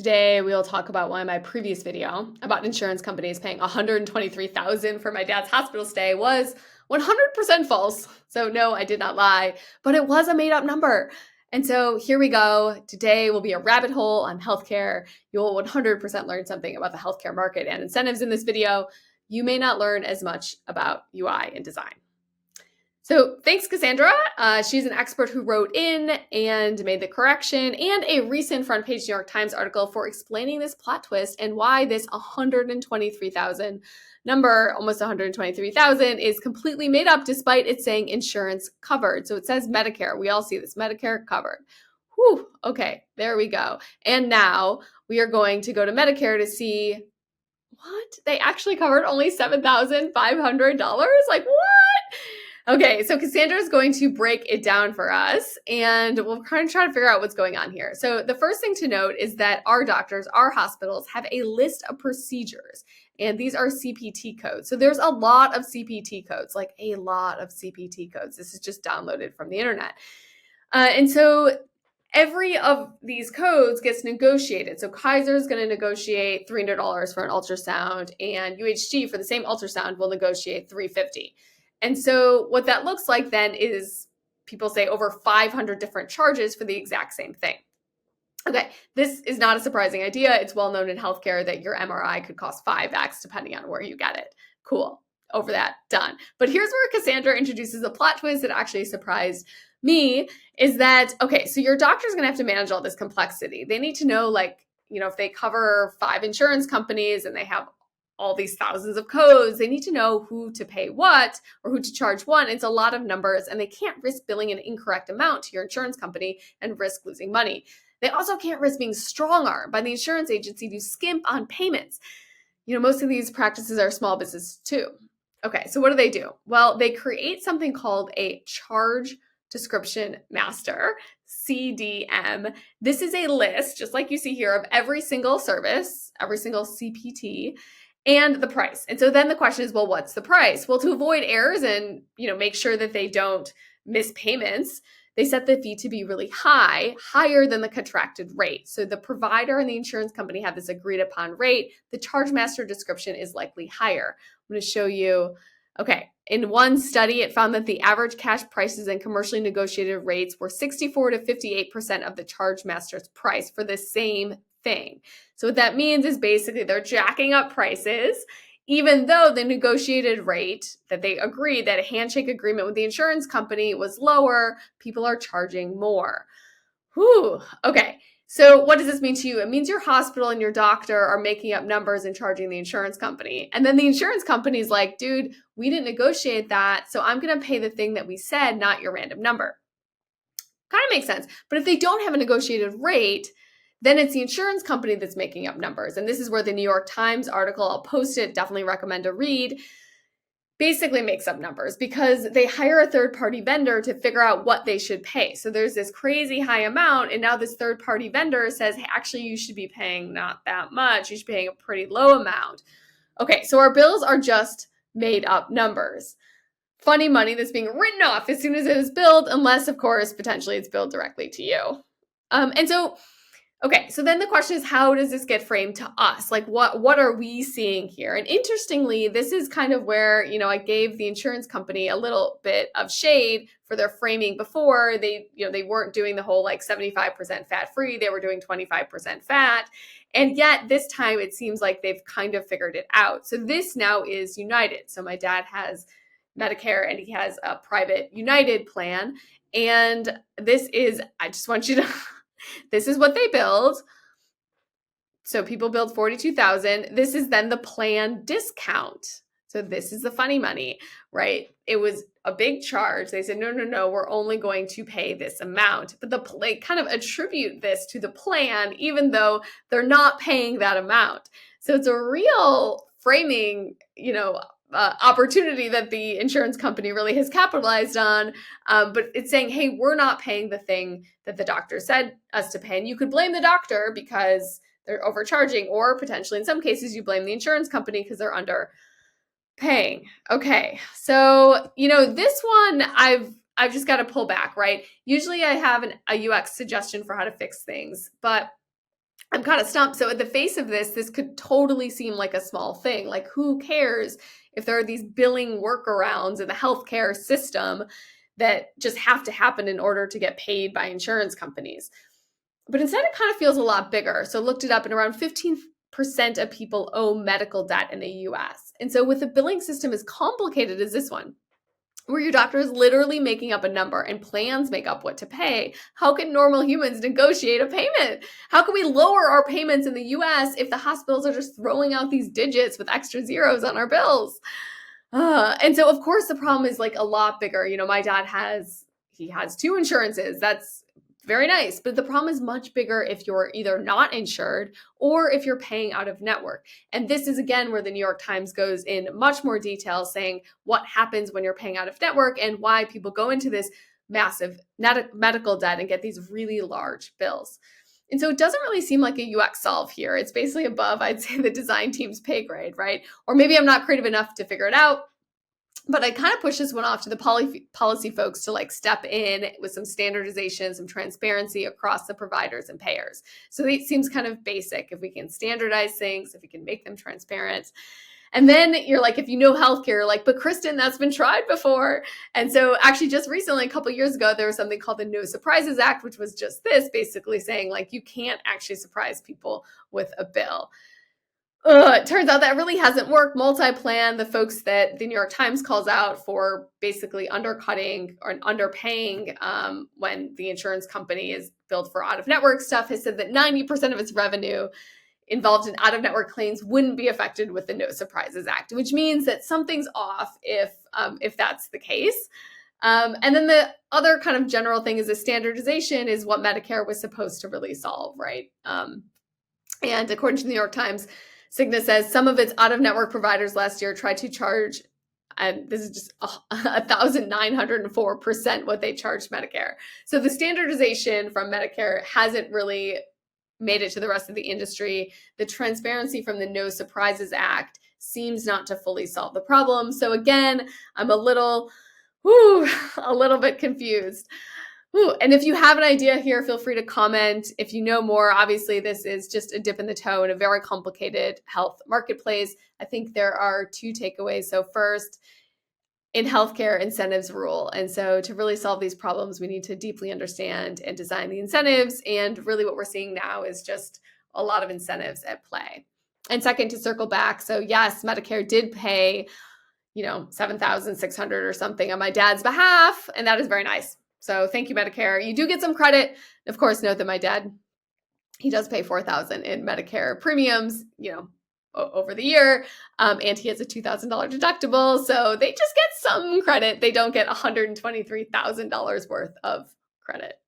Today, we'll talk about one of my previous video about insurance companies paying $123,000 for my dad's hospital stay was 100% false. So no, I did not lie, but it was a made up number. And so here we go. Today will be a rabbit hole on healthcare. You'll 100% learn something about the healthcare market and incentives in this video. You may not learn as much about UI and design. So thanks, Cassandra. She's an expert who wrote in and made the correction and a recent front page New York Times article for explaining this plot twist and why this 123,000 number, almost 123,000, is completely made up despite it saying insurance covered. So it says Medicare. We all see this, Medicare covered. Whew, okay, there we go. And now we are going to go to Medicare to see what? They actually covered only $7,500? Like what? Okay, so Cassandra is going to break it down for us, and we'll kind of try to figure out what's going on here. So the first thing to note is that our doctors, our hospitals, have a list of procedures, and these are CPT codes. So there's a lot of CPT codes, like a lot of CPT codes. This is just downloaded from the internet. And so every of these codes gets negotiated. So Kaiser is going to negotiate $300 for an ultrasound, and UHG for the same ultrasound will negotiate $350. And so what that looks like then is people say over 500 different charges for the exact same thing. Okay, this is not a surprising idea. It's well known in healthcare that your MRI could cost 5x depending on where you get it. Cool, over that, done. But here's where Cassandra introduces a plot twist that actually surprised me, is that, okay, so your doctor's gonna have to manage all this complexity. They need to know, like, if they cover 5 insurance companies and they have all these thousands of codes, they need to know who to pay what or who to charge what. It's a lot of numbers, and they can't risk billing an incorrect amount to your insurance company and risk losing money. They also can't risk being strong-armed by the insurance agency to skimp on payments. Most of these practices are small business too. Okay, so what do? Well, they create something called a charge description master, CDM. This is a list, just like you see here, of every single service, every single CPT, and the price. And so then the question is, well, what's the price? Well, to avoid errors and, make sure that they don't miss payments, they set the fee to be really high, higher than the contracted rate. So the provider and the insurance company have this agreed upon rate. The charge master description is likely higher. I'm going to show you, okay, in one study, it found that the average cash prices and commercially negotiated rates were 64 to 58% of the charge master's price for the same thing. So what that means is basically they're jacking up prices, even though the negotiated rate that they agreed, that a handshake agreement with the insurance company was lower, people are charging more. Whew, okay. So what does this mean to you? It means your hospital and your doctor are making up numbers and charging the insurance company. And then the insurance company is like, dude, we didn't negotiate that, so I'm going to pay the thing that we said, not your random number. Kind of makes sense. But if they don't have a negotiated rate, then it's the insurance company that's making up numbers. And this is where the New York Times article, I'll post it, definitely recommend a read, basically makes up numbers because they hire a third-party vendor to figure out what they should pay. So there's this crazy high amount, and now this third-party vendor says, hey, actually, you should be paying not that much. You should be paying a pretty low amount. Okay, so our bills are just made up numbers. Funny money that's being written off as soon as it is billed, unless, of course, potentially it's billed directly to you. Okay, so then the question is, how does this get framed to us? Like, what are we seeing here? And interestingly, this is kind of where, I gave the insurance company a little bit of shade for their framing before. They weren't doing the whole like 75% fat free. They were doing 25% fat. And yet this time it seems like they've kind of figured it out. So this now is United. So my dad has Medicare and he has a private United plan. And this is, I just want you to... This is what they build. So people build $42,000. This is then the plan discount. So this is the funny money, right? It was a big charge. They said, no, we're only going to pay this amount. But they kind of attribute this to the plan, even though they're not paying that amount. So it's a real framing, opportunity that the insurance company really has capitalized on. But it's saying, hey, we're not paying the thing that the doctor said us to pay. And you could blame the doctor because they're overcharging, or potentially in some cases you blame the insurance company because they're underpaying. Okay, so this one I've just got to pull back, right? Usually I have a UX suggestion for how to fix things, but I'm kind of stumped. So at the face of this could totally seem like a small thing. Like, who cares if there are these billing workarounds in the healthcare system that just have to happen in order to get paid by insurance companies? But instead, it kind of feels a lot bigger. So looked it up, and around 15% of people owe medical debt in the US. And so with a billing system as complicated as this one, where your doctor is literally making up a number and plans make up what to pay, how can normal humans negotiate a payment? How can we lower our payments in the US if the hospitals are just throwing out these digits with extra zeros on our bills? And so, of course, the problem is like a lot bigger. My dad he has two insurances. That's very nice. But the problem is much bigger if you're either not insured or if you're paying out of network. And this is, again, where the New York Times goes in much more detail, saying what happens when you're paying out of network and why people go into this massive medical debt and get these really large bills. And so it doesn't really seem like a UX solve here. It's basically above, I'd say, the design team's pay grade, right? Or maybe I'm not creative enough to figure it out. But I kind of push this one off to the policy folks to like step in with some standardization, some transparency across the providers and payers. So it seems kind of basic. If we can standardize things, if we can make them transparent. And then you're like, if you know healthcare, you're like, but Kristen, that's been tried before. And so actually just recently, a couple of years ago, there was something called the No Surprises Act, which was just this, basically saying like, you can't actually surprise people with a bill. It turns out that really hasn't worked. Multi-plan, the folks that the New York Times calls out for basically undercutting or underpaying when the insurance company is billed for out-of-network stuff, has said that 90% of its revenue involved in out-of-network claims wouldn't be affected with the No Surprises Act, which means that something's off if that's the case. And then the other kind of general thing is the standardization is what Medicare was supposed to really solve, right? And according to the New York Times, Cigna says some of its out-of-network providers last year tried to charge, and this is just 1,904% what they charged Medicare. So the standardization from Medicare hasn't really made it to the rest of the industry. The transparency from the No Surprises Act seems not to fully solve the problem. So again, I'm a little bit confused. And if you have an idea here, feel free to comment. If you know more, obviously this is just a dip in the toe in a very complicated health marketplace. I think there are two takeaways. So first, in healthcare, incentives rule. And so to really solve these problems, we need to deeply understand and design the incentives. And really what we're seeing now is just a lot of incentives at play. And second, to circle back. So yes, Medicare did pay, $7,600 or something on my dad's behalf. And that is very nice. So thank you, Medicare. You do get some credit. Of course, note that my dad, he does pay $4,000 in Medicare premiums, over the year. And he has a $2,000 deductible. So they just get some credit. They don't get $123,000 worth of credit.